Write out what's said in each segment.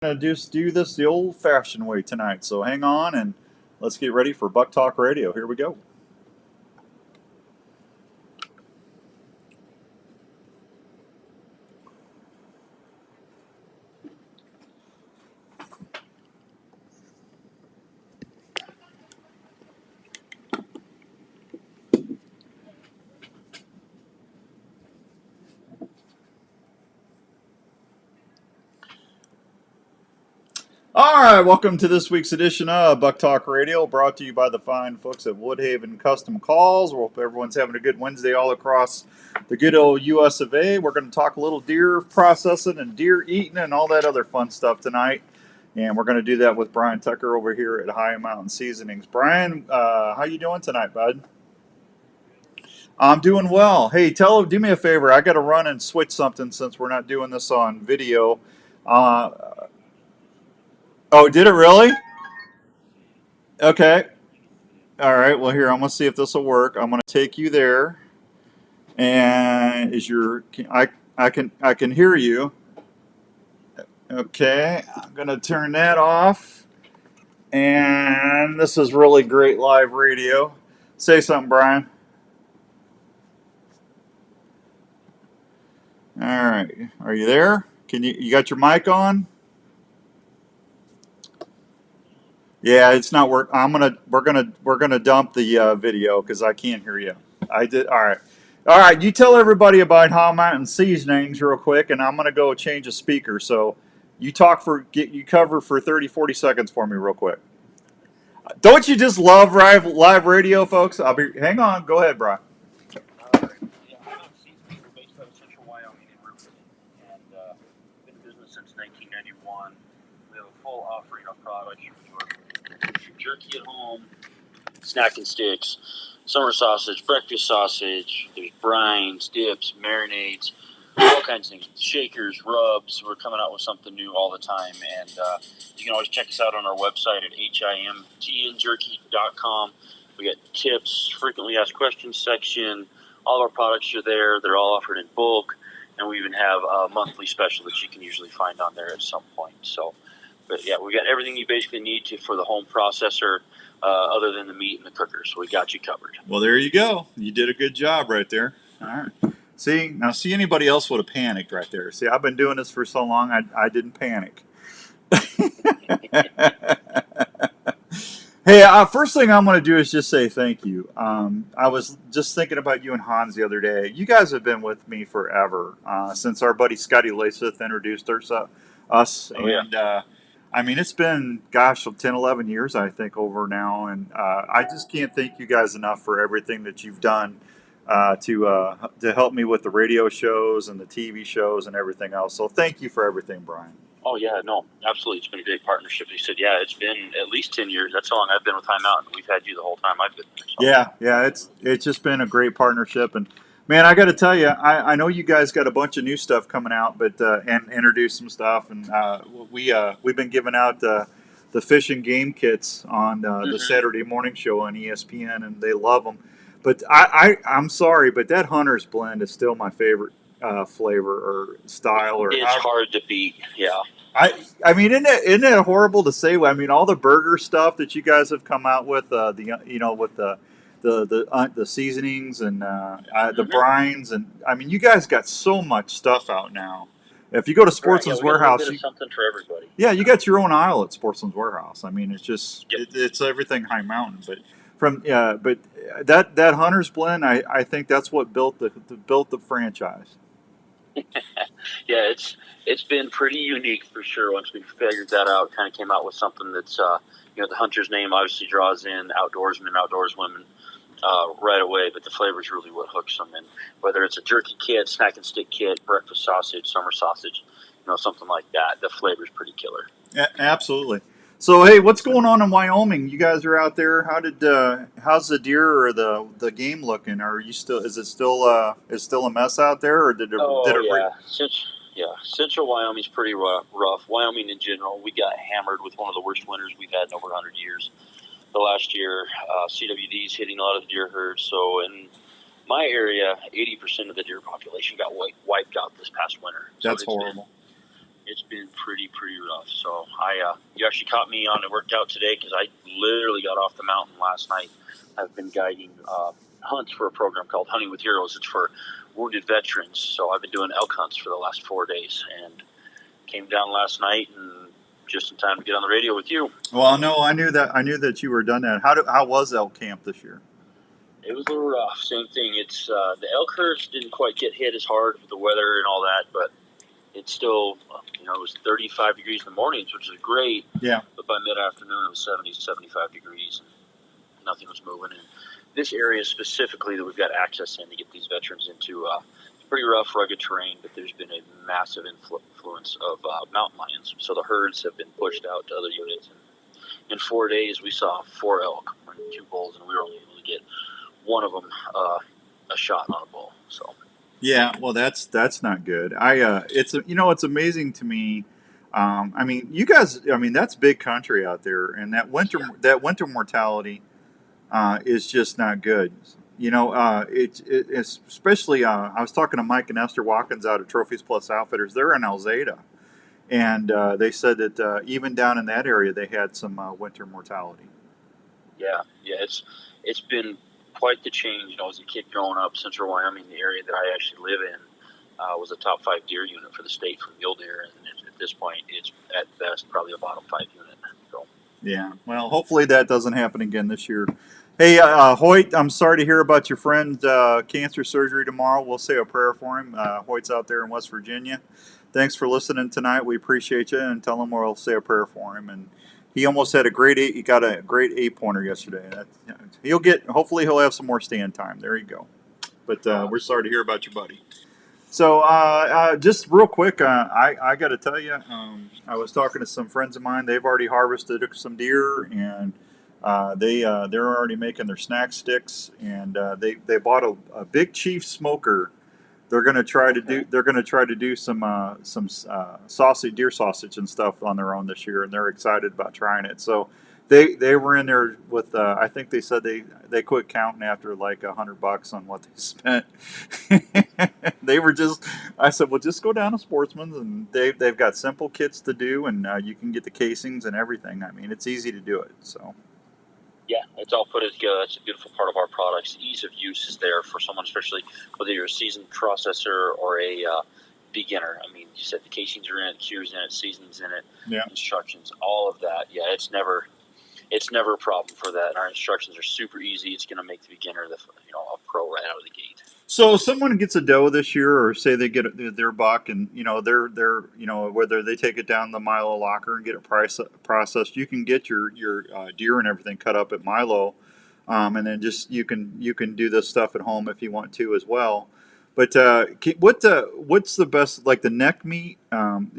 Going to just do this the old-fashioned way tonight. So hang on and let's get ready for Buk Talk Radio. Here we go. All right, welcome to this week's edition of Buk Talk Radio, brought to you by the fine folks at Woodhaven Custom Calls. We hope everyone's having a good Wednesday all across the good old US of A. We're going to talk a little deer processing and deer eating and all that other fun stuff tonight. And we're going to do that with Brian Tucker over here at Hi Mountian Seasonings. Brian, how you doing tonight, bud? I'm doing well. Hey, do me a favor. I got to run and switch something since we're not doing this on video. Uh, oh, did it really? Okay. All right. Well, here I'm gonna see if this will work. I'm gonna take you there, and I can hear you. Okay. I'm gonna turn that off, and this is really great live radio. Say something, Brian. All right. Are you there? You got your mic on? Yeah, it's not work. We're gonna dump the video because I can't hear you. I did. All right. You tell everybody about Hi Mountian Seasonings real quick, and I'm gonna go change a speaker. So you cover for 30, 40 seconds for me real quick. Don't you just love live radio, folks? Hang on. Go ahead, Brian. Right. Yeah, Hi Mountain Seasonings. We're based out of Central Wyoming in Ripley, and been in business since 1991. We have a full offering of products. Jerky at home, snack and sticks, summer sausage, breakfast sausage, there's brines, dips, marinades, all kinds of things, shakers, rubs. We're coming out with something new all the time, and you can always check us out on our website at himtnjerky.com. We got tips, frequently asked questions section. All our products are there. They're all offered in bulk, and we even have a monthly special that you can usually find on there at some point. But yeah, we got everything you basically need for the home processor, other than the meat and the cooker. So we got you covered. Well, there you go. You did a good job right there. All right. See anybody else would have panicked right there. See, I've been doing this for so long, I didn't panic. Hey, first thing I'm going to do is just say thank you. I was just thinking about you and Hans the other day. You guys have been with me forever, since our buddy Scotty Laseth introduced us. Oh, and yeah. I mean, it's been, 10, 11 years, I think, over now. And I just can't thank you guys enough for everything that you've done to help me with the radio shows and the TV shows and everything else. So thank you for everything, Brian. Oh, yeah, no, absolutely. It's been a great partnership. He said, yeah, it's been at least 10 years. That's how long I've been with Hi Mountain. We've had you the whole time I've been here. So. Yeah, it's just been a great partnership. And, man, I got to tell you, I know you guys got a bunch of new stuff coming out, but and introduce some stuff. And we've been giving out the fish and game kits on the Saturday morning show on ESPN, and they love them. But I'm sorry, but that Hunter's blend is still my favorite flavor or style. It's hard to beat, yeah. I mean, isn't it horrible to say? I mean, all the burger stuff that you guys have come out with, with the seasonings and the brines, and I mean, you guys got so much stuff out now. If you go to Sportsman's Warehouse, something for everybody. Yeah, you got your own aisle at Sportsman's Warehouse. I mean, it's just it's everything Hi Mountain, but that Hunter's blend, I think that's what built the franchise. Yeah, it's been pretty unique for sure. Once we figured that out, kind of came out with something that's the Hunter's name obviously draws in outdoorsmen, outdoorswomen right away, but the flavor is really what hooks them. And whether it's a jerky kit, snack and stick kit, breakfast sausage, summer sausage, something like that, the flavor is pretty killer. Yeah, absolutely. So, hey, what's going on in Wyoming? You guys are out there. How's the deer or the game looking? Is it still a mess out there, or did it? Central Wyoming's pretty rough. Wyoming in general, we got hammered with one of the worst winters we've had in over 100 years. The last year, CWD's hitting a lot of the deer herds. So in my area, 80% of the deer population got wiped out this past winter. So that's horrible. it's been pretty rough. So you actually caught me on a workout today because I literally got off the mountain last night. I've been guiding hunts for a program called Hunting with Heroes. It's for wounded veterans. So I've been doing elk hunts for the last 4 days, and came down last night and just in time to get on the radio with you. Well, no, I knew that you were done that. How was elk camp this year? It was a little rough. Same thing. It's the elk herds didn't quite get hit as hard with the weather and all that, but it's still, it was 35 degrees in the mornings, which is great. Yeah. But by mid-afternoon, it was 70, 75 degrees, and nothing was moving. And this area specifically that we've got access in to get these veterans into pretty rough, rugged terrain, but there's been a massive influence of mountain lions. So the herds have been pushed out to other units. And in 4 days, we saw 4 elk and 2 bulls, and we were only able to get one of them a shot on a bull. So. Yeah, well, that's not good. It's amazing to me. I mean, you guys. I mean, that's big country out there, and that winter mortality is just not good. It's especially. I was talking to Mike and Esther Watkins out at Trophies Plus Outfitters. They're in Alzada, and they said that even down in that area, they had some winter mortality. Yeah, it's been quite the change. As a kid growing up, Central Wyoming, the area that I actually live in, was a top 5 deer unit for the state for mule deer, and at this point, it's at best probably a bottom 5 unit. So. Yeah, well, hopefully that doesn't happen again this year. Hey, Hoyt, I'm sorry to hear about your friend's cancer surgery tomorrow. We'll say a prayer for him. Hoyt's out there in West Virginia. Thanks for listening tonight. We appreciate you, and tell him we'll say a prayer for him. And he almost had a great 8. He got a great 8-pointer yesterday. Hopefully he'll have some more stand time. There you go. But we're sorry to hear about your buddy. So just real quick, I got to tell you, I was talking to some friends of mine. They've already harvested some deer, and they're already making their snack sticks. And they bought a Big Chief smoker. They're going to try to do some sausage, deer sausage and stuff on their own this year, and they're excited about trying it. So they were in there with I think they said they quit counting after like $100 on what they spent. I said, well, just go down to Sportsman's, and they've got simple kits to do, and you can get the casings and everything. I mean, it's easy to do it. So. Yeah, it's all put together. That's a beautiful part of our products. Ease of use is there for someone, especially whether you're a seasoned processor or a beginner. I mean, you said the casings are in it, cure's in it, seasonings in it, instructions, all of that. Yeah, it's never a problem for that. And our instructions are super easy. It's going to make the beginner a pro right out of the gate. So if someone gets a doe this year, or say they get their buck, and they're whether they take it down the Milo locker and get it processed, you can get your deer and everything cut up at Milo, and then just you can do this stuff at home if you want to as well. But what's the best, like the neck meat?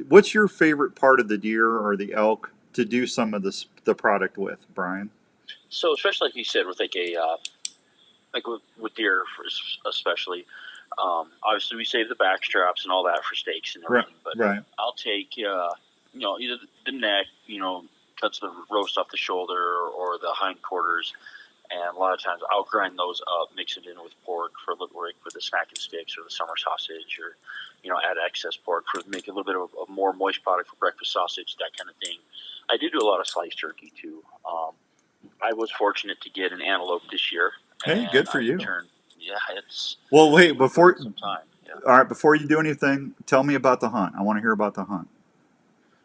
What's your favorite part of the deer or the elk to do some of the product with, Brian? So especially like you said, with like with deer, especially, obviously we save the back straps and all that for steaks and everything. Right. I'll take either the neck, cuts the roast off the shoulder, or the hindquarters, and a lot of times I'll grind those up, mix it in with pork for the snacking sticks or the summer sausage, or add excess pork for make a little bit of a more moist product for breakfast sausage, that kind of thing. I do a lot of sliced turkey too. I was fortunate to get an antelope this year. Hey, good for you. It's well. Wait, before some time. Yeah. All right, before you do anything, tell me about the hunt. I want to hear about the hunt.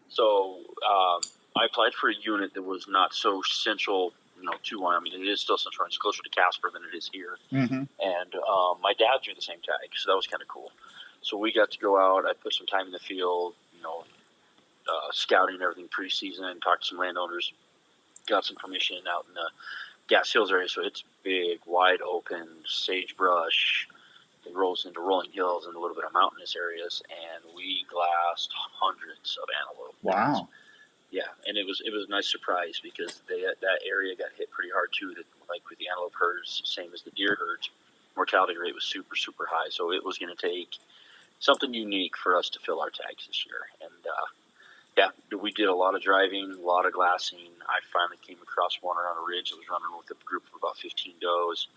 So I applied for a unit that was not so central, to Wyoming. It is still central. It's closer to Casper than it is here. Mm-hmm. And my dad drew the same tag, so that was kind of cool. So we got to go out. I put some time in the field, scouting everything pre-season, talked to some landowners, got some permission out in the Gas Hills area. So it's big, wide open, sagebrush. It rolls into rolling hills and a little bit of mountainous areas, and we glassed hundreds of antelope. Wow. Yeah, and it was a nice surprise because that area got hit pretty hard too. That, like with the antelope herds, same as the deer herds, mortality rate was super, super high. So it was going to take something unique for us to fill our tags this year. And we did a lot of driving, a lot of glassing. I finally came across one around a ridge that was running with a group of about 15 does.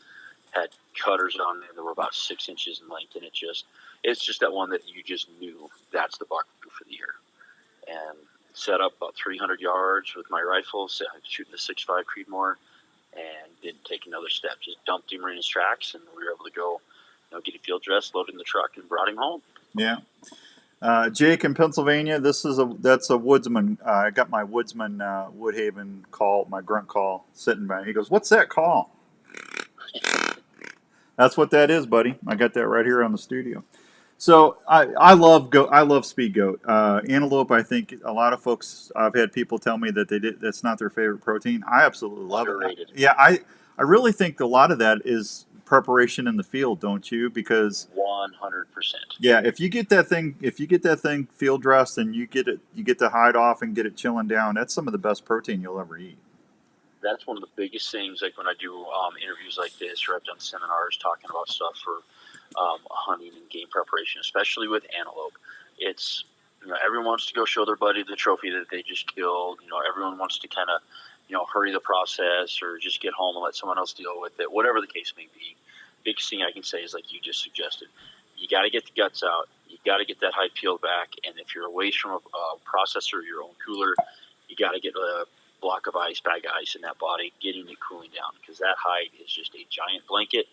Had cutters on there that were about 6 inches in length, and it's just that one that you just knew that's the buck for the year. and set up about 300 yards with my rifle, shooting the 6.5 Creedmoor, and didn't take another step. Just dumped him in his tracks, and we were able to go, get a field dress, load in the truck, and brought him home. Yeah. Jake in Pennsylvania, that's a woodsman. I got my woodsman Woodhaven call, my grunt call, sitting by. He goes, "What's that call?" That's what that is, buddy. I got that right here on the studio. So I love goat. I love speed goat. Antelope. I think a lot of folks. I've had people tell me that that's not their favorite protein. I absolutely love Underrated. it. Yeah, I really think a lot of that is preparation in the field, don't you? Because 100%. yeah, if you get that thing field dressed and you get the hide off and get it chilling down, that's some of the best protein you'll ever eat. That's one of the biggest things. Like when I do interviews like this, or I've done seminars talking about stuff for hunting and game preparation, especially with antelope. It's everyone wants to go show their buddy the trophy that they just killed. Everyone wants to kind of hurry the process or just get home and let someone else deal with it. Whatever the case may be. Biggest thing I can say is like you just suggested. You got to get the guts out. You got to get that hide peeled back. And if you're away from a processor, your own cooler, you got to get a block of ice, bag of ice in that body, getting it cooling down, because that hide is just a giant blanket.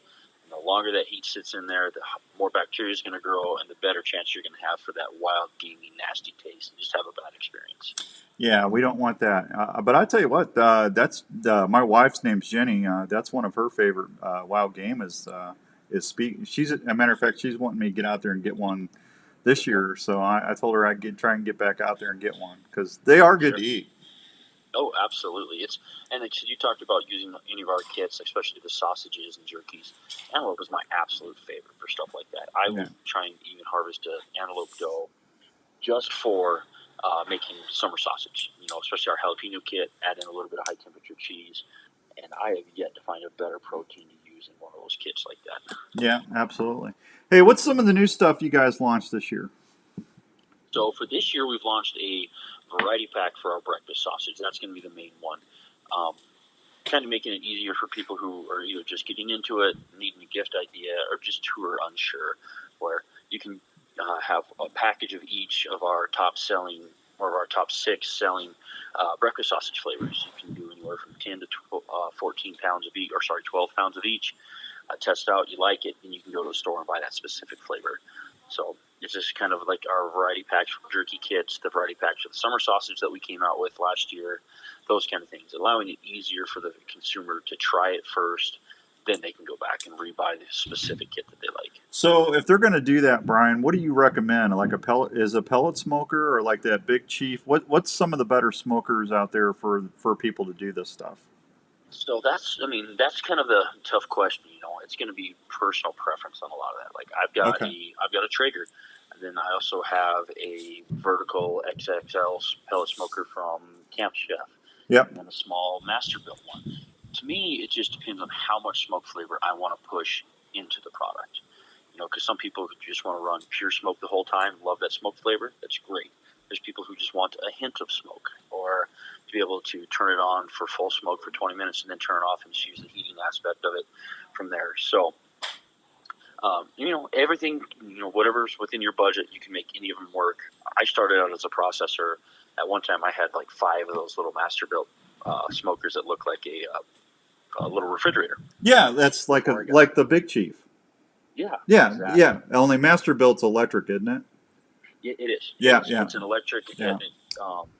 And the longer that heat sits in there, the more bacteria is going to grow, and the better chance you're going to have for that wild, gamey, nasty taste and just have a bad experience. Yeah, we don't want that. But I tell you what, that's my wife's name's Jenny. That's one of her favorite wild game is speed. She's a matter of fact, she's wanting me to get out there and get one this year. So I told her I'd try and get back out there and get one because they are good to eat. Oh, absolutely. And you talked about using any of our kits, especially the sausages and jerkies. Antelope is my absolute favorite for stuff like that. I will try and even harvest an antelope doe just for making summer sausage. Especially our jalapeno kit, add in a little bit of high temperature cheese, and I have yet to find a better protein to use in one of those kits like that. Yeah, absolutely. Hey, what's some of the new stuff you guys launched this year? So for this year, we've launched a variety pack for our breakfast sausage. That's going to be the main one. Kind of making it easier for people who are either just getting into it, needing a gift idea, or just who are unsure, where you can have a package of each of our top 6 selling breakfast sausage flavors. You can do anywhere from 10 to 14 pounds of each, 12 pounds of each. Test out, you like it, and you can go to the store and buy that specific flavor. So it's just kind of like our variety packs for jerky kits, the variety packs for the summer sausage that we came out with last year, those kind of things, allowing it easier for the consumer to try it first, then they can go back and rebuy the specific kit that they like. So if they're going to do that, Brian, what do you recommend? Like a pellet smoker or like that Big Chief? What's some of the better smokers out there for people to do this stuff? So that's kind of the tough question. It's going to be personal preference on a lot of that. Like I've got a Traeger, and then I also have a vertical XXL pellet smoker from Camp Chef. Yep. And then a small master built one. To me, it just depends on how much smoke flavor I want to push into the product. Because some people just want to run pure smoke the whole time, love that smoke flavor. That's great. There's people who just want a hint of smoke, or to be able to turn it on for full smoke for 20 minutes and then turn it off and just use the heating aspect of it from there. So, everything, whatever's within your budget, you can make any of them work. I started out as a processor. At one time, I had like 5 of those little master built smokers that look like a little refrigerator. Yeah, that's like the Big Chief. Yeah. Yeah, exactly. yeah. Only master built's electric, isn't it? It is. Yeah, yeah. It's an electric. Yeah.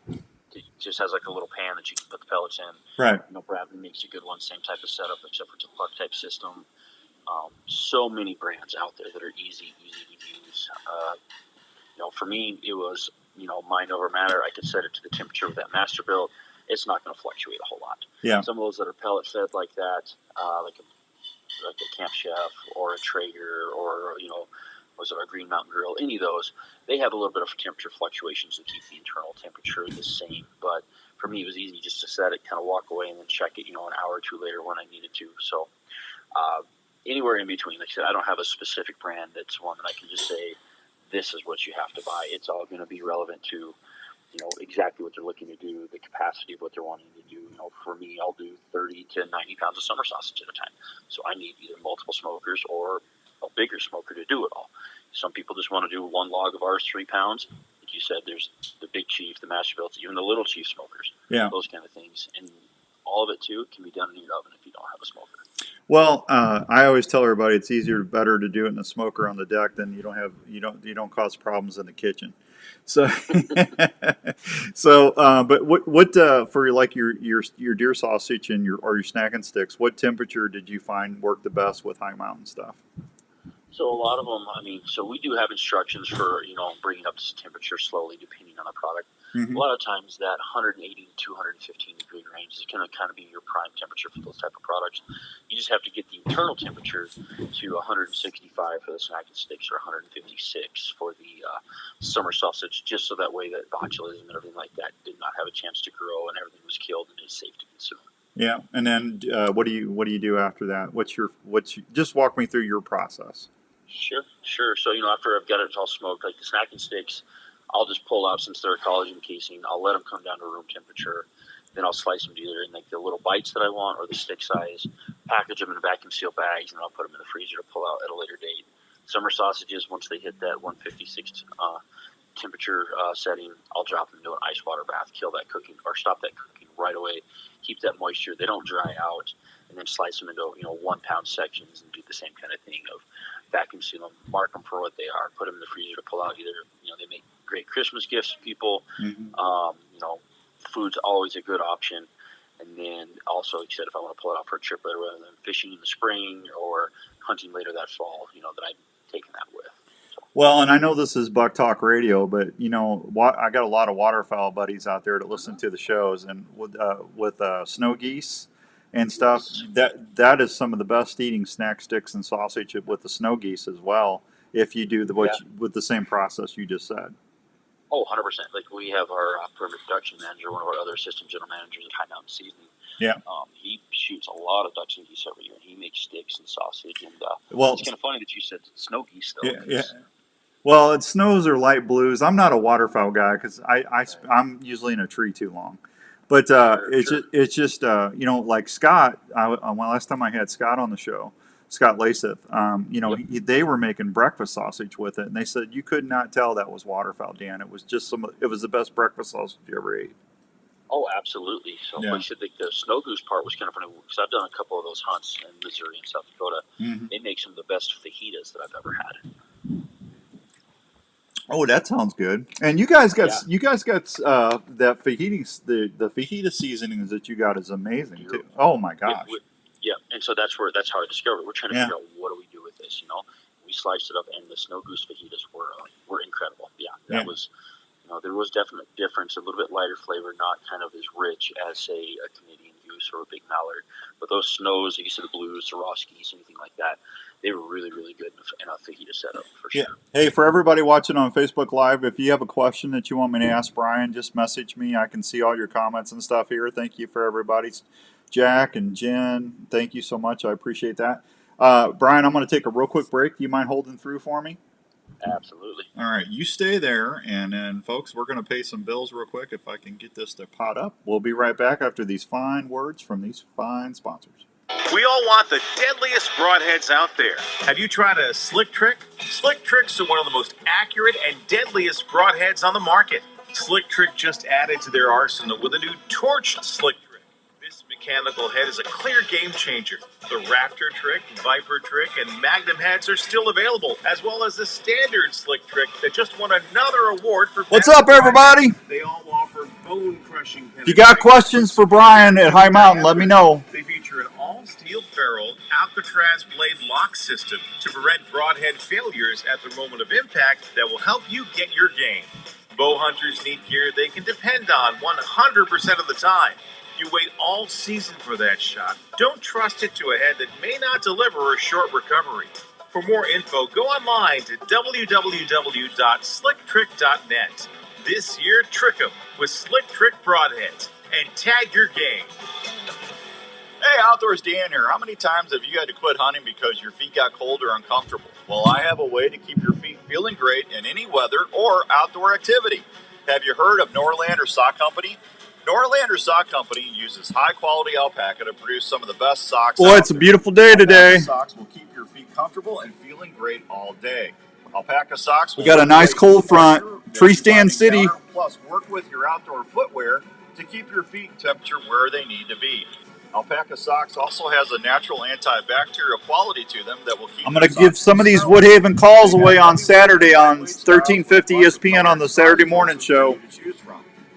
It just has like a little pan that you can put the pellets in. Right. Bradley makes a good one, same type of setup, except for it's a plug type system. So many brands out there that are easy to use. For me, it was mind over matter. I could set it to the temperature with that master built. It's not going to fluctuate a whole lot. Yeah. Some of those that are pellet fed like that, like a Camp Chef or a Traeger or was it our Green Mountain Grill? Any of those, they have a little bit of temperature fluctuations to keep the internal temperature the same. But for me, it was easy just to set it, kind of walk away, and then check it, an hour or two later when I needed to. So anywhere in between, like I said, I don't have a specific brand that's one that I can just say, this is what you have to buy. It's all going to be relevant to, exactly what they're looking to do, the capacity of what they're wanting to do. For me, I'll do 30 to 90 pounds of summer sausage at a time. So I need either multiple smokers or a bigger smoker to do it all. Some people just want to do one log of ours, 3 pounds. like you said, there's the big chief, the Masterbuilt, even the little chief smokers, those kind of things, and all of it too can be done in your oven if you don't have a smoker. Well, I always tell everybody it's better to do it in a smoker on the deck than you don't cause problems in the kitchen. So, but what for like your deer sausage and your snacking sticks? What temperature did you find worked the best with Hi Mountain stuff? So a lot of them, I mean, so we do have instructions for bringing up to temperature slowly depending on the product. Mm-hmm. A lot of times that 180 to 215 degree range is going to kind of be your prime temperature for those type of products. You just have to get the internal temperature to 165 for the snacking sticks or 156 for the summer sausage, just so that way that botulism and everything like that did not have a chance to grow and everything was killed and is safe to consume. Yeah, and then what do you do after that? Just walk me through your process. Sure. So after I've got it all smoked, like the snacking sticks, I'll just pull out, since they're a collagen casing, I'll let them come down to room temperature. Then I'll slice them either in like the little bites that I want or the stick size, package them in vacuum seal bags, and then I'll put them in the freezer to pull out at a later date. Summer sausages, once they hit that 156 temperature setting, I'll drop them into an ice water bath, kill that cooking or stop that cooking right away, keep that moisture, they don't dry out, and then slice them into 1 pound sections and do the same kind of thing of vacuum seal them, mark them for what they are, put them in the freezer to pull out. Either they make great Christmas gifts for people. Mm-hmm. Food's always a good option. And then also, like I said, if I want to pull it out for a trip later, rather than fishing in the spring or hunting later that fall, that I'm taking that with. So. Well, and I know this is Buk Talk Radio, but I got a lot of waterfowl buddies out there that listen to the shows, and with snow geese and stuff, that is some of the best eating snack sticks and sausage with the snow geese as well. If you do with the same process you just said. Oh, 100%. Like we have our perimeter production manager, one of our other assistant general managers at Hi Mountian Seasonings. Yeah. He shoots a lot of ducks and geese every year, and he makes sticks and sausage. And it's kind of funny that you said snow geese, though. Yeah. Well, it's snows or light blues. I'm not a waterfowl guy because I'm usually in a tree too long. But it's just like Scott. Last time I had Scott on the show, Scott Laseth, they were making breakfast sausage with it, and they said you could not tell that was waterfowl, Dan. It was just it was the best breakfast sausage you ever ate. Oh, absolutely. So like I said, the snow goose part was kind of funny because I've done a couple of those hunts in Missouri and South Dakota. Mm-hmm. They make some of the best fajitas that I've ever had. Oh, that sounds good. And you guys got that fajita, the fajita seasonings that you got is amazing too. Oh my gosh. Yeah, and so that's how I discovered it. We're trying to figure out what do we do with this. We sliced it up, and the snow goose fajitas were incredible. Yeah, that was. There was definite difference, a little bit lighter flavor, not kind of as rich as, say, a Canadian goose or a big mallard. But those snows, like you said, the blues, the raw skis, anything like that, they were really, really good in a fajita setup for sure. Yeah. Hey, for everybody watching on Facebook Live, if you have a question that you want me to ask Brian, just message me. I can see all your comments and stuff here. Thank you for everybody. Jack and Jen, thank you so much. I appreciate that. Brian, I'm going to take a real quick break. Do you mind holding through for me? Absolutely. All right, you stay there, and then, folks, we're going to pay some bills real quick if I can get this to pot up. We'll be right back after these fine words from these fine sponsors. We all want the deadliest broadheads out there. Have you tried a slick trick? Slick tricks are one of the most accurate and deadliest broadheads on the market. Slick Trick just added to their arsenal with a new torch slick trick. This mechanical head is a clear game changer. The Raptor trick, Viper trick, and Magnum heads are still available, as well as the standard slick trick that just won another award for. What's up, everybody? They all offer bone-crushing. If you got questions for Brian at Hi Mountain, let me know. They feature an all-steel ferrule Alcatraz blade lock system to prevent broadhead failures at the moment of impact that will help you get your game. Bow hunters need gear they can depend on 100% of the time. You wait all season for that shot. Don't trust it to a head that may not deliver a short recovery. For more info, go online to www.slicktrick.net. This year, trick 'em with Slick Trick broadheads and tag your game. Hey, Outdoors Dan here. How many times have you had to quit hunting because your feet got cold or uncomfortable? Well, I have a way to keep your feet feeling great in any weather or outdoor activity. Have you heard of Norlander Sock Company? Norlander Sock Company uses high-quality alpaca to produce some of the best socks. Boy, it's a beautiful day today. Socks will keep your feet comfortable and feeling great all day. Alpaca socks. We got a nice cold front. Tree Stand City. Encounter, plus, work with your outdoor footwear to keep your feet temperature where they need to be. Alpaca Socks also has a natural antibacterial quality to them that will keep. I'm going to give some of these Woodhaven calls away on Saturday on 1350 ESPN on the Saturday morning show.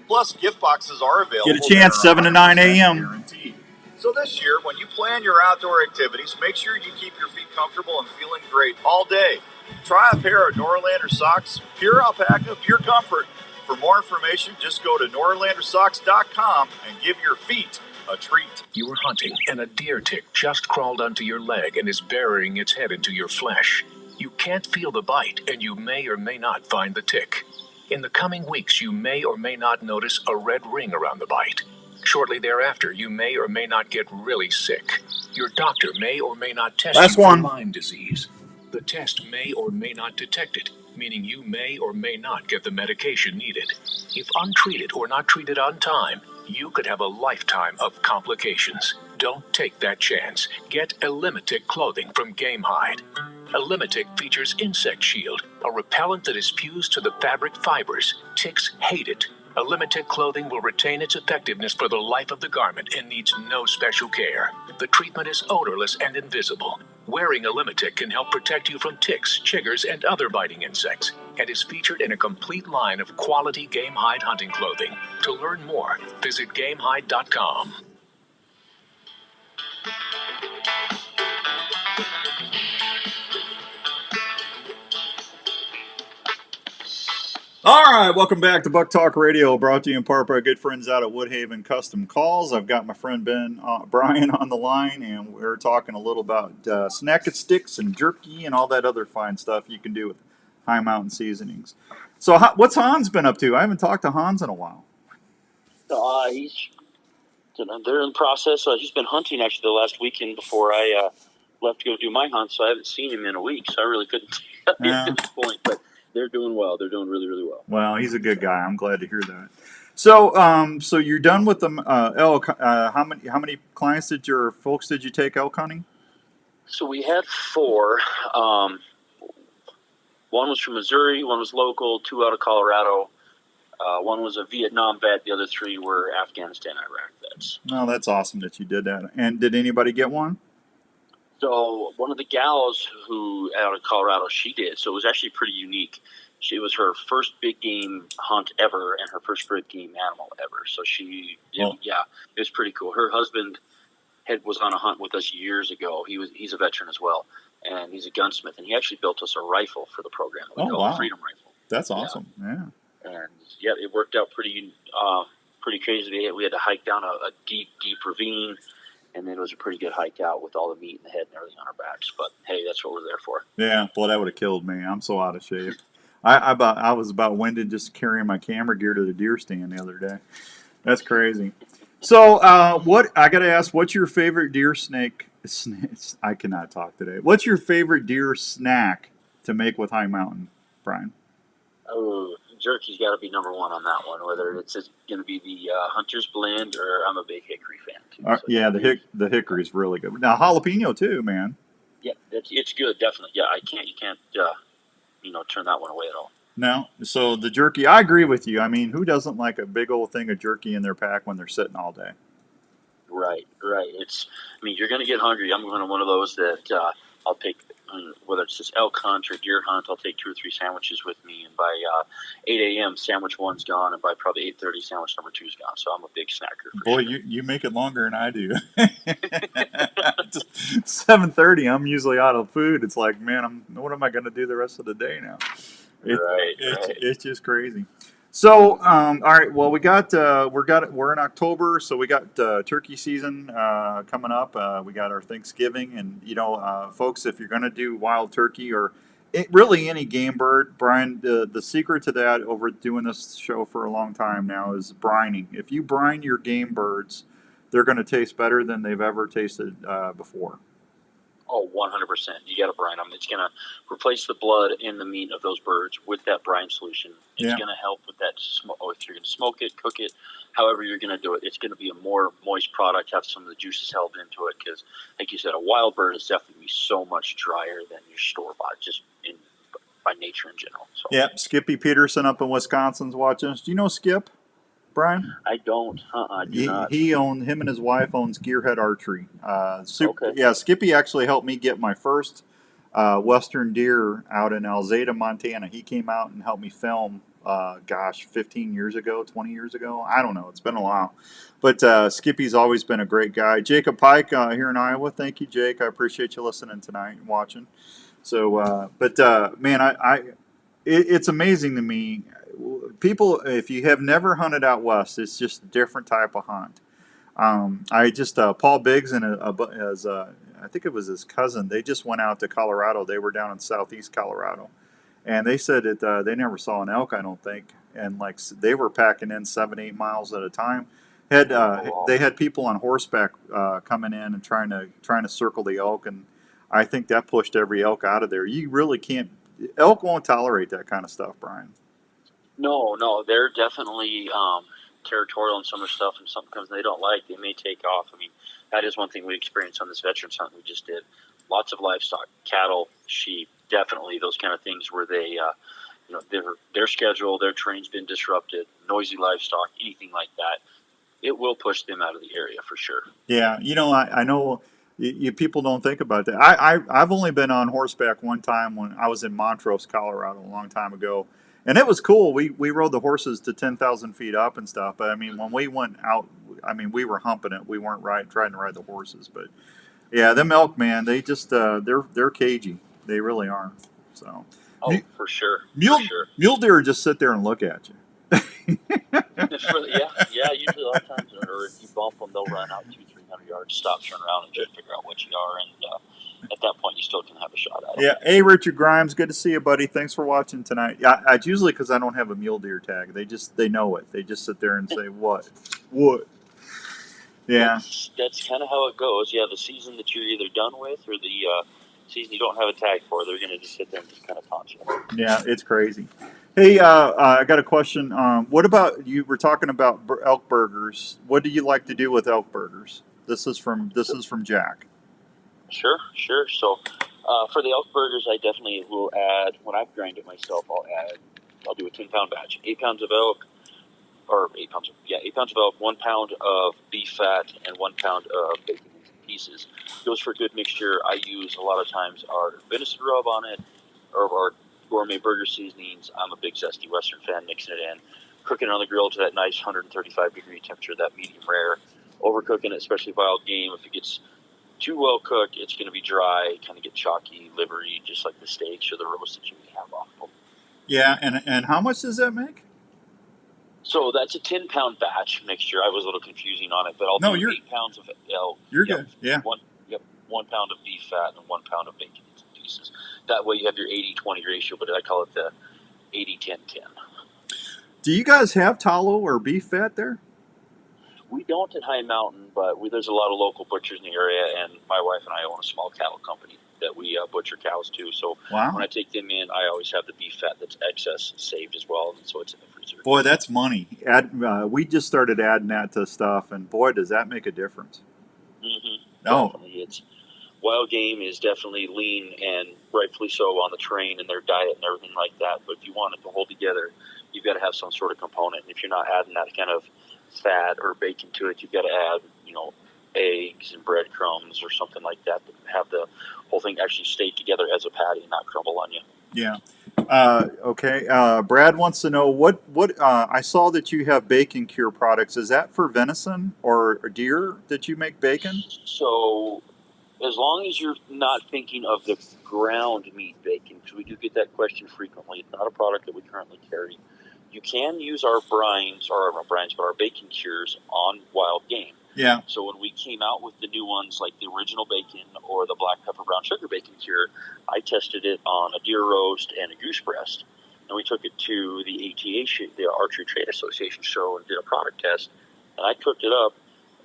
Plus, gift boxes are available. Get a chance, 7 to 9 a.m. Guaranteed. So this year, when you plan your outdoor activities, make sure you keep your feet comfortable and feeling great all day. Try a pair of Norlander socks, pure alpaca, pure comfort. For more information, just go to norlandersocks.com and give your feet a treat. You were hunting, and a deer tick just crawled onto your leg and is burying its head into your flesh. You can't feel the bite, and you may or may not find the tick. In the coming weeks, you may or may not notice a red ring around the bite. Shortly thereafter, you may or may not get really sick. Your doctor may or may not test you for Lyme disease. The test may or may not detect it, meaning you may or may not get the medication needed. If untreated or not treated on time, you could have a lifetime of complications. Don't take that chance. Get Elimitic clothing from Gamehide. Elimitic features Insect Shield, a repellent that is fused to the fabric fibers. Ticks hate it. Elimitic clothing will retain its effectiveness for the life of the garment and needs no special care. The treatment is odorless and invisible. Wearing Elimitic can help protect you from ticks, chiggers, and other biting insects, and is featured in a complete line of quality Gamehide hunting clothing. To learn more, visit Gamehide.com. All right, welcome back to Buk Talk Radio, brought to you in part by good friends out at Woodhaven Custom Calls. I've got my friend Brian on the line, and we're talking a little about snack sticks and jerky and all that other fine stuff you can do with Hi Mountain Seasonings. So what's Hans been up to? I haven't talked to Hans in a while. They're in the process. He's been hunting actually the last weekend before I left to go do my hunt, so I haven't seen him in a week, so I really couldn't tell you at this point, but they're doing well. They're doing really, really well. Well, he's a good guy. I'm glad to hear that. So, so you're done with them elk. How many clients did you take elk hunting? So we had 4. One was from Missouri, one was local, 2 out of Colorado. One was a Vietnam vet. The other 3 were Afghanistan, Iraq vets. Oh, that's awesome that you did that. And did anybody get one? So one of the gals who out of Colorado, she did. So it was actually pretty unique. It was her first big game hunt ever and her first big game animal ever. So it was pretty cool. Her husband was on a hunt with us years ago. He's a veteran as well, and he's a gunsmith. And he actually built us a rifle for the program. A Freedom Rifle. That's awesome. Yeah. And it worked out pretty crazy. We had to hike down a deep ravine. And then it was a pretty good hike out with all the meat in the head and everything on our backs. But, hey, that's what we're there for. Yeah, boy, that would have killed me. I'm so out of shape. I was about winded just carrying my camera gear to the deer stand the other day. That's crazy. So, I got to ask, what's your favorite deer I cannot talk today. What's your favorite deer snack to make with Hi Mountain, Brian? Oh, jerky's got to be number 1 on that one, whether it's going to be the Hunter's Blend or I'm a big hickory fan, too. So the hickory's really good. Now, jalapeno, too, man. Yeah, it's good, definitely. Yeah, you can't turn that one away at all. No, so the jerky, I agree with you. I mean, who doesn't like a big old thing of jerky in their pack when they're sitting all day? Right. You're going to get hungry. I'm one of those that I'll take, whether it's this elk hunt or deer hunt, I'll take 2 or 3 sandwiches with me. And by 8 a.m., sandwich 1's gone. And by probably 8:30, sandwich number 2's gone. So I'm a big snacker. Boy, sure. you make it longer than I do. 7:30, I'm usually out of food. It's like, man, what am I going to do the rest of the day now? It's just crazy. So, all right. Well, we're in October, so we got turkey season coming up. We got our Thanksgiving, and folks, if you're going to do wild turkey or really any game bird, Brian, the secret to that, over doing this show for a long time now, is brining. If you brine your game birds, they're going to taste better than they've ever tasted before. Oh, 100%. You got to brine them. It's going to replace the blood in the meat of those birds with that brine solution. It's going to help with that smoke. If you're going to smoke it, cook it, however you're going to do it, it's going to be a more moist product, have some of the juices held into it. Because, like you said, a wild bird is definitely so much drier than your store-bought. Just by nature in general. So Yep, Skippy Peterson up in Wisconsin's watching us. Do you know Skip, Brian? I don't. I do not. Him and his wife owns Gearhead Archery. Okay. Yeah, Skippy actually helped me get my first Western deer out in Alzada, Montana. He came out and helped me film, 15 years ago, 20 years ago. I don't know. It's been a while. But Skippy's always been a great guy. Jacob Pike here in Iowa. Thank you, Jake. I appreciate you listening tonight and watching. So, man, it's amazing to me. People, if you have never hunted out west, it's just a different type of hunt. Paul Biggs and I think it was his cousin. They just went out to Colorado. They were down in southeast Colorado, and they said that they never saw an elk. I don't think, and like they were packing in 7-8 miles at a time. They had people on horseback coming in and trying to circle the elk, and I think that pushed every elk out of there. You really can't. Elk won't tolerate that kind of stuff, Brian. No, they're definitely territorial in some of the stuff, and sometimes they don't like. They may take off. I mean, that is one thing we experienced on this veterans hunt we just did. Lots of livestock, cattle, sheep, definitely those kind of things where they, their schedule, their train's been disrupted, noisy livestock, anything like that. It will push them out of the area for sure. Yeah, I know people don't think about that. I've only been on horseback one time when I was in Montrose, Colorado, a long time ago. And it was cool. We rode the horses to 10,000 feet up and stuff. But I mean, when we went out, I mean, we were humping it. We weren't trying to ride the horses. But yeah, them elk, man, they just they're cagey. They really are. So. For sure. Mule deer just sit there and look at you. Yeah. Usually a lot of times, or if you bump them, they'll run out 200-300 yards, stop, turn around, and just figure out what you are. And at that point, you still can have a shot at it. Yeah. Hey, Richard Grimes, good to see you, buddy. Thanks for watching tonight. I usually, because I don't have a mule deer tag, they know it. They just sit there and say, what? Yeah. That's kind of how it goes. Yeah, the season that you're either done with or the season you don't have a tag for, they're going to just sit there and just kind of taunt you. Yeah, it's crazy. Hey, I got a question. What about, you were talking about elk burgers. What do you like to do with elk burgers? This is from Jack. Sure. So for the elk burgers, I definitely will add, when I've grind it myself, I'll do a 10-pound batch. 8 pounds of elk, 8 pounds of elk, 1 pound of beef fat, and 1 pound of bacon in pieces. Goes for a good mixture. I use a lot of times our venison rub on it, or our gourmet burger seasonings. I'm a big zesty Western fan, mixing it in. Cooking it on the grill to that nice 135-degree temperature, that medium rare. Overcooking it, especially wild game. If it gets too well cooked, it's going to be dry, kind of get chalky, livery, just like the steaks or the roast that you have off them. Yeah, and how much does that make? So that's a 10-pound batch mixture. I was a little confusing on it, but I'll do 8 pounds of elk. You're good. Yeah. 1 pound of beef fat and 1 pound of bacon in pieces. That way you have your 80-20 ratio, but I call it the 80-10-10. Do you guys have tallow or beef fat there? We don't at Hi Mountain, but there's a lot of local butchers in the area, and my wife and I own a small cattle company that we butcher cows too. So when I take them in, I always have the beef fat that's excess saved as well, and so it's in the freezer. Boy, that's money. We just started adding that to stuff, and boy, does that make a difference. Mm-hmm. Oh, definitely. It's wild game is definitely lean, and rightfully so, on the train and their diet and everything like that. But if you want it to hold together, you've got to have some sort of component. And if you're not adding that kind of fat or bacon to it, you've got to add, eggs and breadcrumbs or something like that to have the whole thing actually stay together as a patty and not crumble on you. Yeah. Okay. Brad wants to know what I saw that you have bacon cure products. Is that for venison or deer that you make bacon? So as long as you're not thinking of the ground meat bacon, because we do get that question frequently, it's not a product that we currently carry. You can use our brines, or not brines, but our bacon cures on wild game. Yeah. So when we came out with the new ones, like the original bacon or the black pepper brown sugar bacon cure, I tested it on a deer roast and a goose breast. And we took it to the ATA, the Archery Trade Association show, and did a product test. And I cooked it up,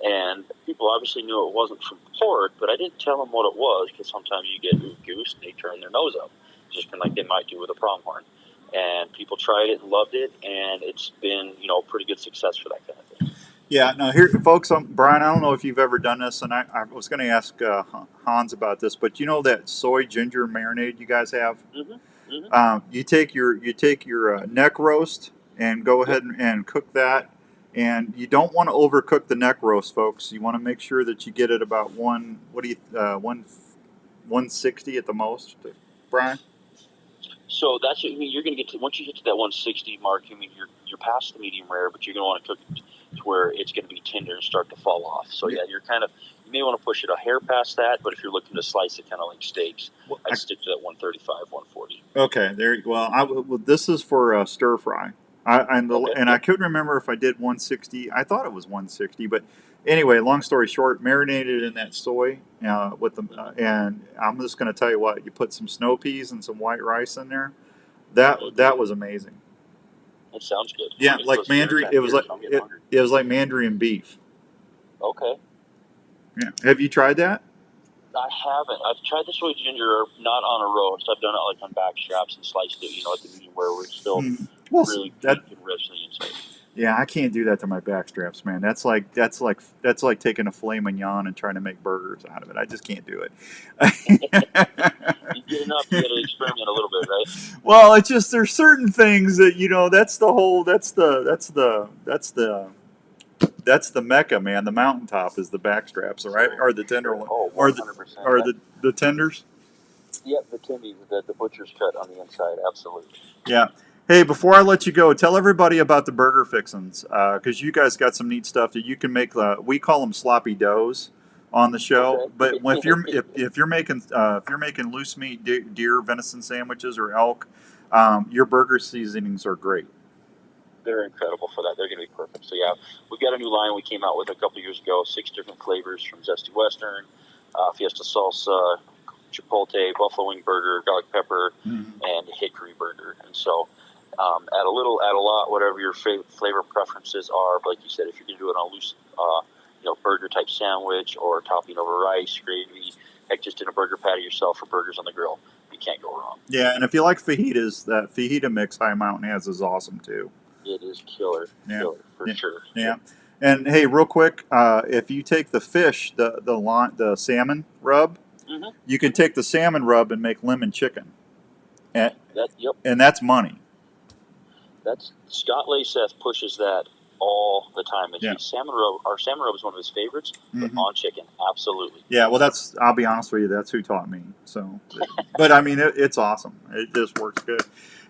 and people obviously knew it wasn't from pork, but I didn't tell them what it was, because sometimes you get goose and they turn their nose up, just kind of like they might do with a pronghorn. And people tried it and loved it, and it's been, pretty good success for that kind of thing. Yeah. Now, here, folks, Brian, I don't know if you've ever done this, and I was going to ask Hans about this, but you know that soy ginger marinade you guys have? Mm-hmm. You take your neck roast and go ahead and cook that. And you don't want to overcook the neck roast, folks. You want to make sure that you get it about 160 at the most, Brian. So that's you're going to get to once you get to that 160 mark. I mean, you're past the medium rare, but you're going to want to cook it to where it's going to be tender and start to fall off. So yeah, you may want to push it a hair past that, but if you're looking to slice it kind of like steaks, I'd stick to that 135, 140. Okay, there. Well, this is for stir fry. And I couldn't remember if I did 160. I thought it was 160, but anyway, long story short, marinated in that soy with them, and I'm just going to tell you what, you put some snow peas and some white rice in there. That was amazing. That sounds good. Yeah, like Mandarin. It was like Mandarin beef. Okay. Yeah. Have you tried that? I haven't. I've tried the soy ginger, not on a roast. I've done it like on back straps and sliced it, at the medium where it's still really good and rich on the inside. Yeah, I can't do that to my back straps, man. That's like taking a filet mignon and trying to make burgers out of it. I just can't do it. You get enough, you got to experiment a little bit, right? Well, it's just there's certain things that that's the mecca, man. The mountaintop is the back straps, right? Or the tender one, or the tenders. Yep, the tendies, the butcher's cut on the inside, absolutely. Yeah. Hey, before I let you go, tell everybody about the burger fixins, because you guys got some neat stuff that you can make. We call them sloppy doughs on the show. Okay. But if you're making loose meat deer venison sandwiches or elk, your burger seasonings are great. They're incredible for that. They're going to be perfect. So yeah, we've got a new line we came out with a couple years ago. 6 different flavors from Zesty Western, Fiesta Salsa, Chipotle, Buffalo Wing Burger, Garlic Pepper, and Hickory Burger. And so add a little, add a lot, whatever your flavor preferences are. But like you said, if you're going to do it on a loose, burger type sandwich or topping over rice, gravy, heck, just in a burger patty yourself or burgers on the grill, you can't go wrong. Yeah, and if you like fajitas, that fajita mix Hi Mountain has is awesome too. It is killer for sure. Yeah. And hey, real quick, if you take the fish, the salmon rub, you can take the salmon rub and make lemon chicken. And that's money. That's Scott Laseth pushes that all the time. Our salmon rub is one of his favorites, but on chicken, absolutely. Yeah, well, I'll be honest with you, that's who taught me. So, but I mean, it's awesome. It just works good.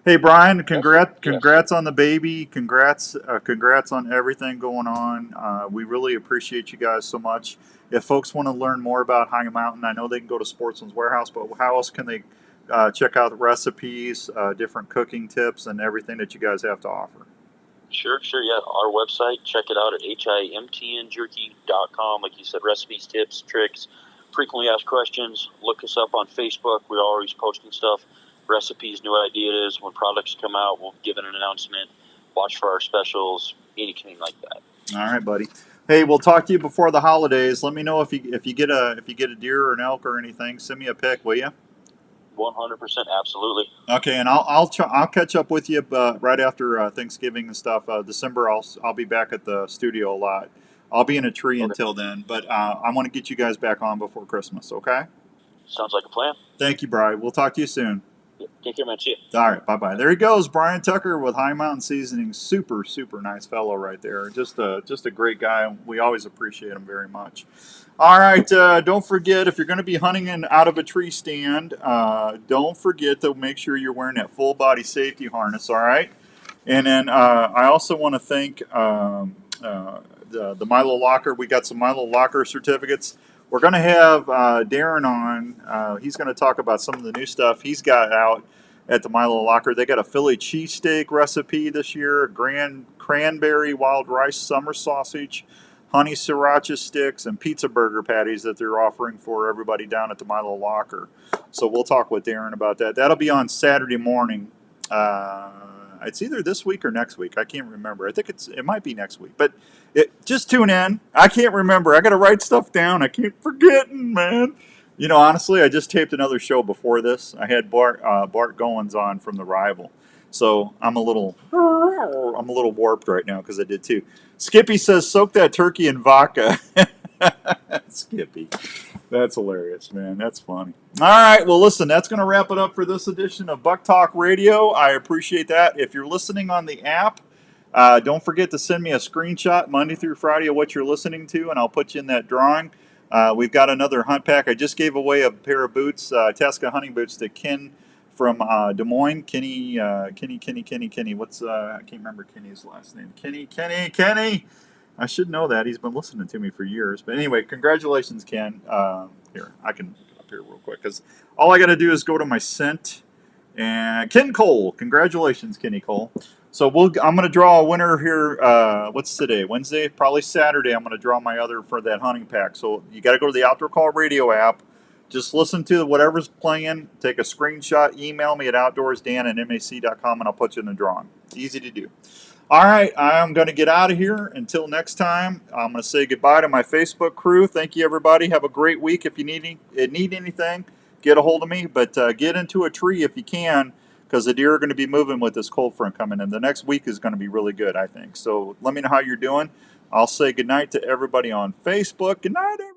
Hey, Brian, congrats on the baby. Congrats on everything going on. We really appreciate you guys so much. If folks want to learn more about Hi Mountain, I know they can go to Sportsman's Warehouse, but how else can they check out the recipes, different cooking tips, and everything that you guys have to offer? Sure, yeah. Our website, check it out at himtnjerky.com. Like you said, recipes, tips, tricks, frequently asked questions. Look us up on Facebook. We're always posting stuff. Recipes, new ideas. When products come out, we'll give an announcement. Watch for our specials, anything like that. All right, buddy. Hey, we'll talk to you before the holidays. Let me know if you get a deer or an elk or anything. Send me a pic, will you? 100%, absolutely. Okay, and I'll catch up with you right after Thanksgiving and stuff. December, I'll be back at the studio a lot. I'll be in a tree until then, but I want to get you guys back on before Christmas. Okay? Sounds like a plan. Thank you, Brian. We'll talk to you soon. Take care, man. See you. All right, bye-bye. There he goes, Brian Tucker with Hi Mountain Seasonings. Super, super nice fellow right there. Just a great guy. We always appreciate him very much. All right, don't forget, if you're going to be hunting out of a tree stand, don't forget to make sure you're wearing that full-body safety harness, all right? And then I also want to thank the Milo Locker. We got some Milo Locker certificates. We're going to have Darren on. He's going to talk about some of the new stuff he's got out at the Milo Locker. They got a Philly cheesesteak recipe this year, grand cranberry wild rice summer sausage, honey sriracha sticks, and pizza burger patties that they're offering for everybody down at the Milo Locker. So we'll talk with Darren about that. That'll be on Saturday morning. It's either this week or next week. I can't remember. I think it might be next week. But just tune in. I can't remember. I got to write stuff down. I keep forgetting, man. Honestly, I just taped another show before this. I had Bart Goins on from The Rival. So I'm a little warped right now because I did too. Skippy says, soak that turkey in vodka. Skippy. That's hilarious, man. That's funny. All right. Well, listen, that's going to wrap it up for this edition of Buk Talk Radio. I appreciate that. If you're listening on the app, don't forget to send me a screenshot Monday through Friday of what you're listening to, and I'll put you in that drawing. We've got another hunt pack. I just gave away a pair of boots, Tasca hunting boots, to Ken from Des Moines. Kenny. What's I can't remember Kenny's last name. Kenny. I should know that. He's been listening to me for years. But anyway, congratulations, Ken. Here, I can get up here real quick because all I got to do is go to my scent. And Ken Cole. Congratulations, Kenny Cole. So I'm going to draw a winner here. What's today? Wednesday? Probably Saturday. I'm going to draw my other for that hunting pack. So you got to go to the Outdoor Call Radio app. Just listen to whatever's playing. Take a screenshot. Email me at outdoorsdan@mac.com, and I'll put you in the drawing. Easy to do. All right, I'm going to get out of here. Until next time, I'm going to say goodbye to my Facebook crew. Thank you, everybody. Have a great week. If you need anything, get a hold of me. But get into a tree if you can, because the deer are going to be moving with this cold front coming in. The next week is going to be really good, I think. So let me know how you're doing. I'll say goodnight to everybody on Facebook. Good night, everybody.